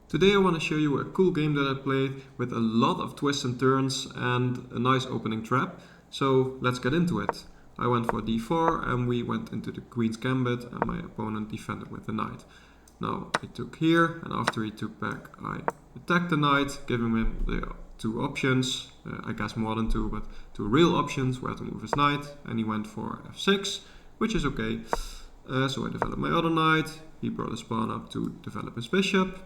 Today I want to show you a cool game that I played with a lot of twists and turns and a nice opening trap. So let's get into it. I went for d4 and we went into the queen's gambit and my opponent defended with the knight. Now he took here and after he took back I attacked the knight, giving him the two options, I guess more than two, but two real options where to move his knight, and he went for f6, which is okay. So I developed my other knight, he brought his pawn up to develop his bishop.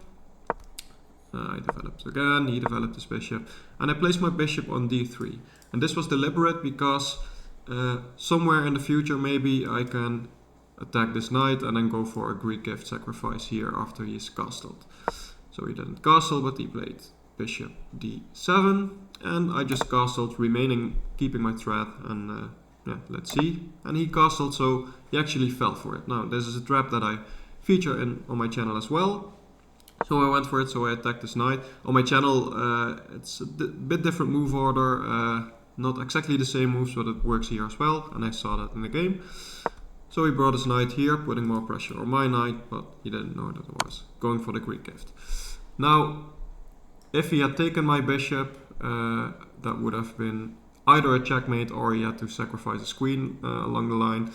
I developed again, he developed his bishop, and I placed my bishop on d3. And this was deliberate because somewhere in the future maybe I can attack this knight and then go for a Greek gift sacrifice here after he is castled. So he didn't castle, but he played bishop d7, and I just castled, keeping my threat, and yeah, let's see. And he castled, so he actually fell for it. Now this is a trap that I feature on my channel as well. So I went for it, so I attacked this knight. On my channel it's a bit different move order, not exactly the same moves, but it works here as well, and I saw that in the game. So he brought his knight here, putting more pressure on my knight, but he didn't know that I was going for the Greek gift. Now, if he had taken my bishop, that would have been either a checkmate or he had to sacrifice his queen along the line.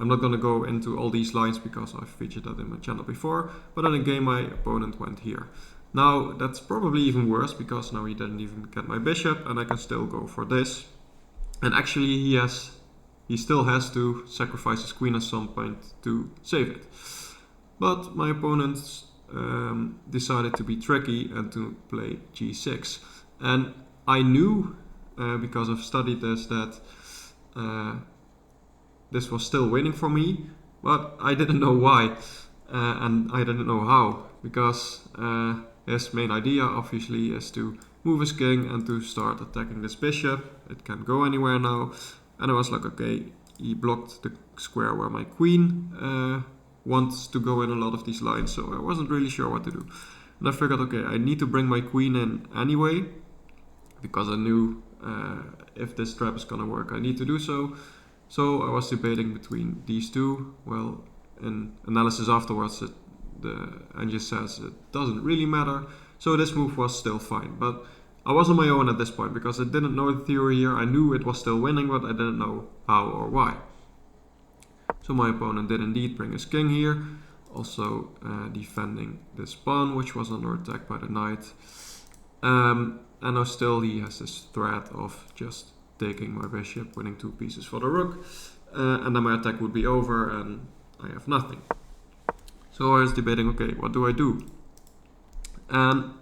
I'm not going to go into all these lines because I've featured that in my channel before, but in a game my opponent went here. Now that's probably even worse because now he didn't even get my bishop and I can still go for this. And actually he still has to sacrifice his queen at some point to save it. But my opponent decided to be tricky and to play g6. And I knew, because I've studied this, that this was still winning for me, but I didn't know why, and I didn't know how, because his main idea obviously is to move his king and to start attacking this bishop. It can't go anywhere now, and I was like, okay, he blocked the square where my queen wants to go in a lot of these lines, so I wasn't really sure what to do. And I figured, okay, I need to bring my queen in anyway, because I knew if this trap is gonna work, I need to do so. So I was debating between these two. Well, in analysis afterwards, the engine says it doesn't really matter. So this move was still fine. But I was on my own at this point because I didn't know the theory here. I knew it was still winning, but I didn't know how or why. So my opponent did indeed bring his king here, also defending this pawn, which was under attack by the knight. And now still he has this threat of just taking my bishop, winning 2 pieces for the rook, and then my attack would be over and I have nothing. So I was debating, okay, what do I do? And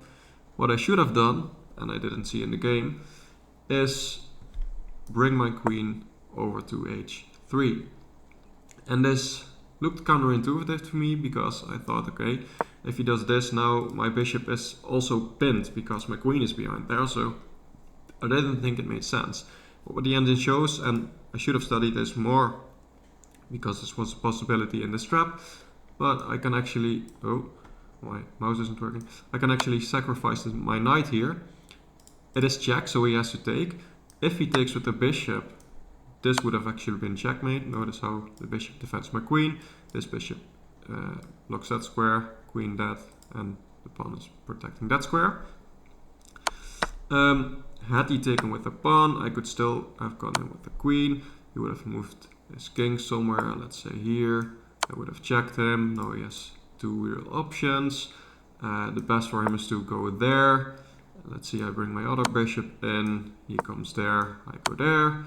what I should have done, and I didn't see in the game, is bring my queen over to h3. And this looked counterintuitive to me because I thought, okay, if he does this, now my bishop is also pinned because my queen is behind there, so I didn't think it made sense. But what the engine shows, and I should have studied this more because this was a possibility in this trap, but I can actually, oh, my mouse isn't working, I can actually sacrifice my knight here. It is check, so he has to take. If he takes with the bishop, this would have actually been checkmate. Notice how the bishop defends my queen. This bishop blocks that square, queen dead, and the pawn is protecting that square. Had he taken with the pawn, I could still have gone in with the queen. He would have moved his king somewhere, let's say here. I would have checked him. Now he has 2 real options. The best for him is to go there. Let's see, I bring my other bishop in. He comes there, I go there.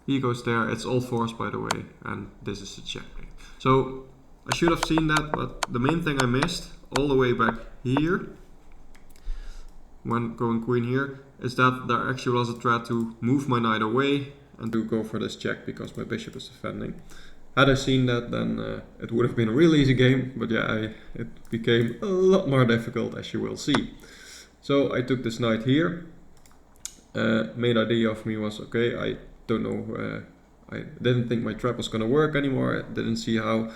He goes there. It's all forced, by the way, and this is a checkmate. So I should have seen that, but the main thing I missed all the way back here, when going queen here, is that there actually was a threat to move my knight away and to go for this check because my bishop is defending. Had I seen that, then it would have been a real easy game, but yeah, it became a lot more difficult, as you will see. So I took this knight here. Main idea of me was, okay, I don't know, I didn't think my trap was gonna work anymore, I didn't see how,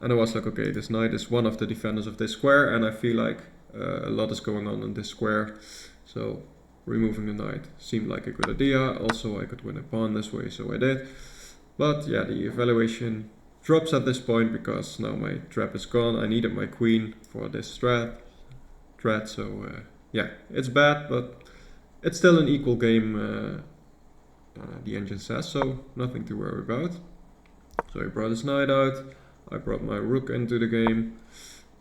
and I was like, okay, this knight is one of the defenders of this square, and I feel like a lot is going on in this square, so removing the knight seemed like a good idea. Also I could win a pawn this way, so I did. But yeah, the evaluation drops at this point because now my trap is gone. I needed my queen for this trap, threat, so yeah, it's bad, but it's still an equal game, the engine says, so nothing to worry about. So he brought his knight out, I brought my rook into the game,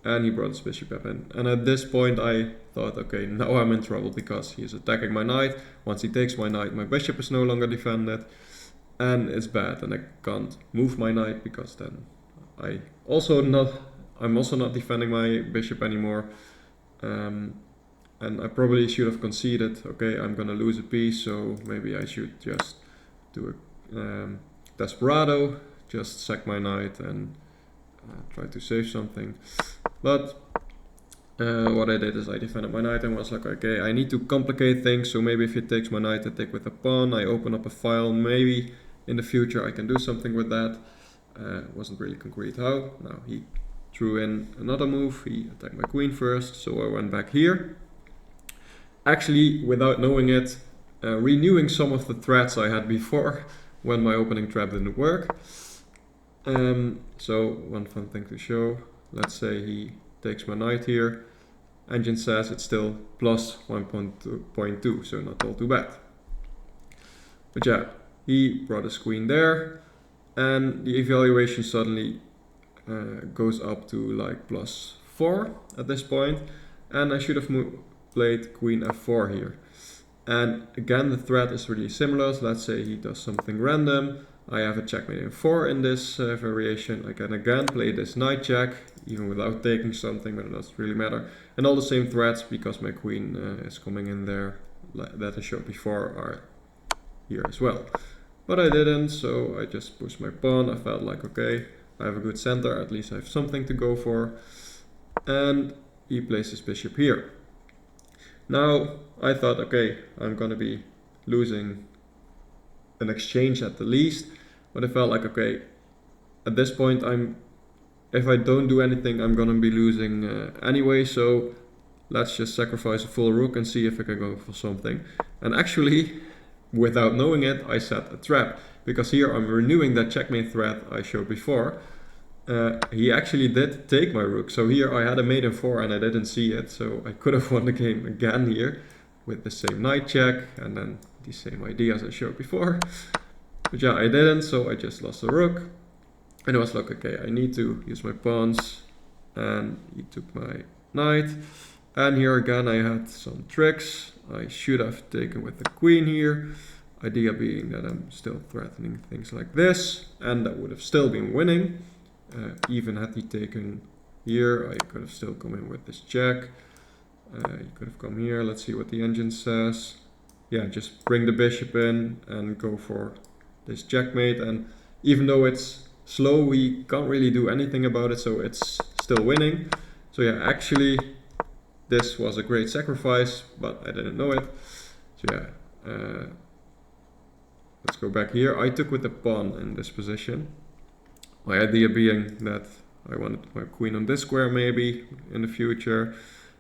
and he brought his bishop up in. And at this point I thought, okay, now I'm in trouble because he is attacking my knight. Once he takes my knight, my bishop is no longer defended, and it's bad, and I can't move my knight because then I'm also not defending my bishop anymore. And I probably should have conceded, okay, I'm gonna lose a piece, so maybe I should just do a desperado, just sack my knight and try to save something. But what I did is I defended my knight and was like, okay, I need to complicate things, so maybe if he takes my knight, I take with a pawn, I open up a file, maybe in the future I can do something with that. Wasn't really concrete how. Now he threw in another move, he attacked my queen first, so I went back here. Actually, without knowing it, renewing some of the threats I had before when my opening trap didn't work. So one fun thing to show, let's say he takes my knight here, engine says it's still plus 1.2, so not all too bad. But yeah, he brought his queen there, and the evaluation suddenly goes up to like plus 4 at this point, and I should have played queen f4 here. And again, the threat is really similar. So let's say he does something random. I have a checkmate in 4 in this variation. I can again play this knight check, even without taking something, but it doesn't really matter. And all the same threats, because my queen is coming in there, that I showed before, are here as well. But I didn't, so I just pushed my pawn. I felt like, okay, I have a good center, at least I have something to go for. And he plays his bishop here. Now, I thought, okay, I'm gonna be losing an exchange at the least, but I felt like, okay, at this point, if I don't do anything, I'm gonna be losing anyway, so let's just sacrifice a full rook and see if I can go for something. And actually, without knowing it, I set a trap, because here I'm renewing that checkmate threat I showed before. He actually did take my rook, so here I had a mate in 4 and I didn't see it, so I could have won the game again here with the same knight check and then the same idea as I showed before. But yeah, I didn't, so I just lost the rook, and it was like, okay, I need to use my pawns, and he took my knight, and here again I had some tricks. I should have taken with the queen here, idea being that I'm still threatening things like this, and that would have still been winning. Even had he taken here, I could have still come in with this check. He could have come here. Let's see what the engine says. Yeah, just bring the bishop in and go for this checkmate. And even though it's slow, we can't really do anything about it, so it's still winning. So yeah, actually, this was a great sacrifice, but I didn't know it. So yeah, let's go back here. I took with the pawn in this position. My idea being that I wanted my queen on this square maybe in the future.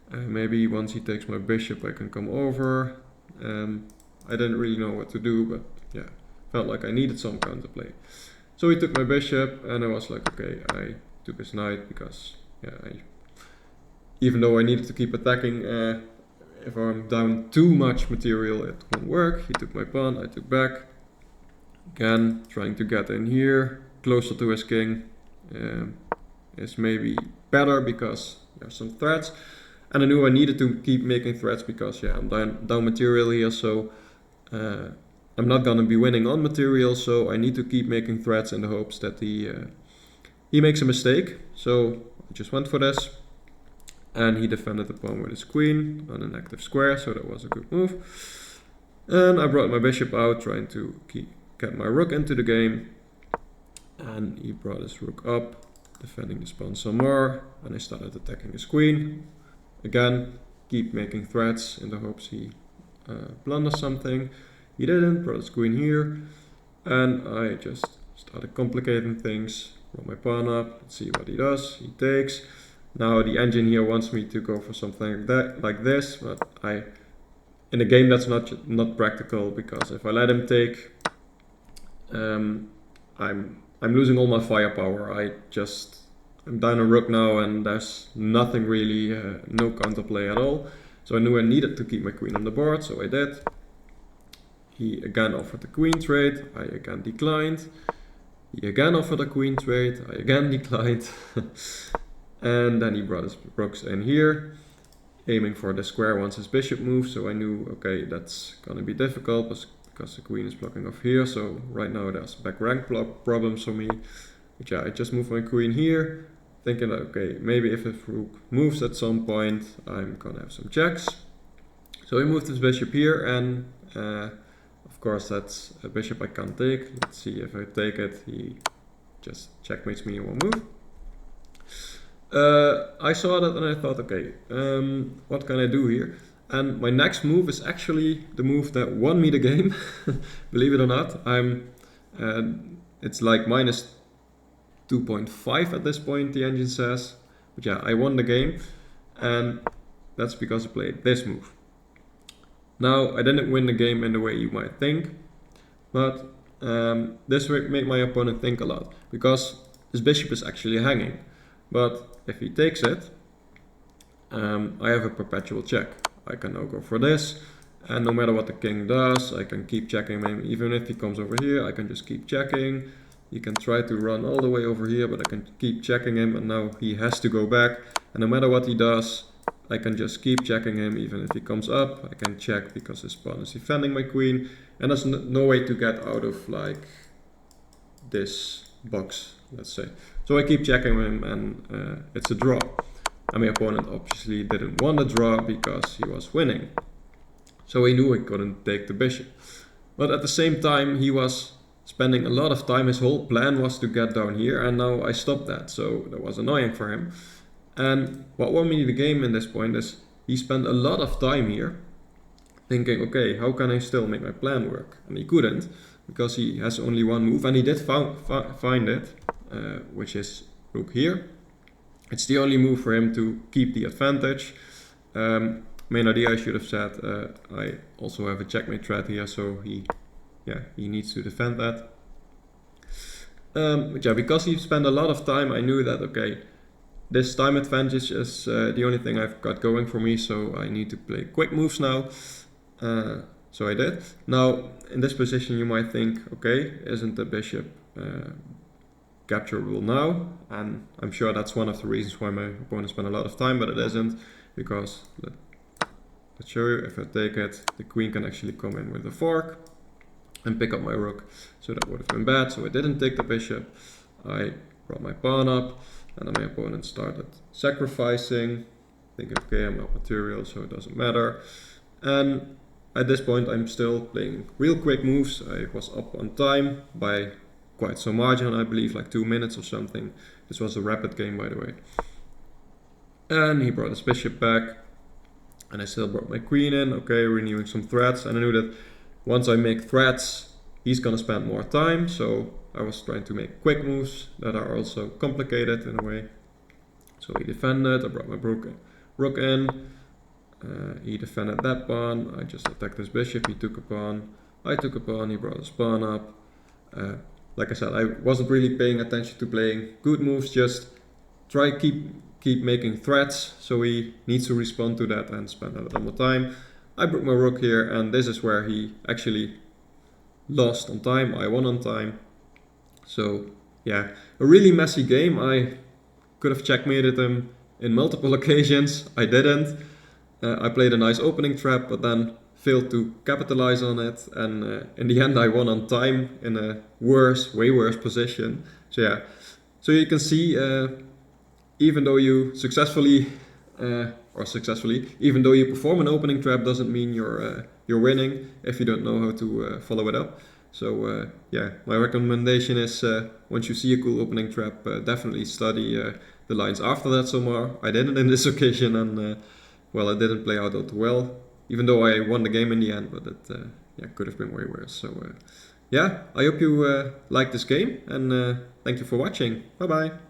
Maybe once he takes my bishop I can come over. I didn't really know what to do, but yeah, felt like I needed some counterplay. So he took my bishop and I was like, okay, I took his knight because yeah, even though I needed to keep attacking, if I'm down too much material it won't work. He took my pawn, I took back. Again, trying to get in here. Closer to his king is maybe better because there's some threats, and I knew I needed to keep making threats because yeah, I'm down material here, so I'm not gonna be winning on material, so I need to keep making threats in the hopes that he makes a mistake. So I just went for this, and he defended the pawn with his queen on an active square, so that was a good move. And I brought my bishop out, trying to get my rook into the game. And he brought his rook up, defending this pawn some more, and I started attacking his queen. Again, keep making threats in the hopes he blunders something. He didn't, brought his queen here, and I just started complicating things. Brought my pawn up, let's see what he does. He takes. Now the engine here wants me to go for something like this, but in a game that's not practical, because if I let him take, I'm losing all my firepower. I'm down a rook now and there's nothing really, no counterplay at all. So I knew I needed to keep my queen on the board, so I did. He again offered the queen trade, I again declined. He again offered a queen trade, I again declined. And then he brought his rooks in here, aiming for the square once his bishop moves, so I knew, okay, that's gonna be difficult because the queen is blocking off here, so right now there's back rank problems for me. But yeah, I just moved my queen here, thinking that, okay, maybe if his rook moves at some point, I'm gonna have some checks. So he moved his bishop here, and of course that's a bishop I can't take. Let's see if I take it, he just checkmates me in one move. I saw that and I thought, okay, what can I do here? And my next move is actually the move that won me the game. Believe it or not, it's like minus 2.5 at this point, the engine says. But yeah, I won the game, and that's because I played this move. Now, I didn't win the game in the way you might think, but this made my opponent think a lot, because his bishop is actually hanging. But if he takes it, I have a perpetual check. I can now go for this, and no matter what the king does, I can keep checking him. Even if he comes over here, I can just keep checking. He can try to run all the way over here, but I can keep checking him, and now he has to go back. And no matter what he does, I can just keep checking him. Even if he comes up, I can check because his pawn is defending my queen. And there's no way to get out of like this box, let's say. So I keep checking him, and it's a draw. And my opponent obviously didn't want a draw because he was winning. So he knew he couldn't take the bishop. But at the same time, he was spending a lot of time. His whole plan was to get down here, and now I stopped that. So that was annoying for him. And what won me the game in this point is he spent a lot of time here thinking, okay, how can I still make my plan work? And he couldn't, because he has only one move, and he did find it, which is rook here. It's the only move for him to keep the advantage. Main idea, I should have said, I also have a checkmate threat here, so he needs to defend that. But yeah, because he spent a lot of time, I knew that, okay, this time advantage is the only thing I've got going for me, so I need to play quick moves now. So I did. Now, in this position you might think, okay, isn't the bishop capturable now? And I'm sure that's one of the reasons why my opponent spent a lot of time, but it isn't, because let's show you, if I take it, the queen can actually come in with a fork and pick up my rook, so that would have been bad. So I didn't take the bishop, I brought my pawn up, and then my opponent started sacrificing, thinking, okay, I'm not material, so it doesn't matter. And at this point I'm still playing real quick moves. I was up on time by quite some margin, I believe like 2 minutes or something. This was a rapid game, by the way. And he brought his bishop back, and I still brought my queen in, okay, renewing some threats. And I knew that once I make threats, he's gonna spend more time, so I was trying to make quick moves that are also complicated in a way. So he defended, I brought my rook in, he defended that pawn, I just attacked his bishop, he took a pawn, I took a pawn, he brought his pawn up. Like I said, I wasn't really paying attention to playing good moves, just try keep making threats, so he needs to respond to that and spend a little more time. I broke my rook here, and this is where he actually lost on time, I won on time. So yeah, a really messy game. I could have checkmated him in multiple occasions, I didn't. I played a nice opening trap, but then failed to capitalize on it, and in the end I won on time in a way worse position. So yeah, so you can see, even though you even though you perform an opening trap, doesn't mean you're winning if you don't know how to follow it up. So yeah, my recommendation is, once you see a cool opening trap, definitely study the lines after that some more. I didn't in this occasion, and well, it didn't play out that well, even though I won the game in the end, but it could have been way worse. So yeah, I hope you liked this game, and thank you for watching. Bye bye.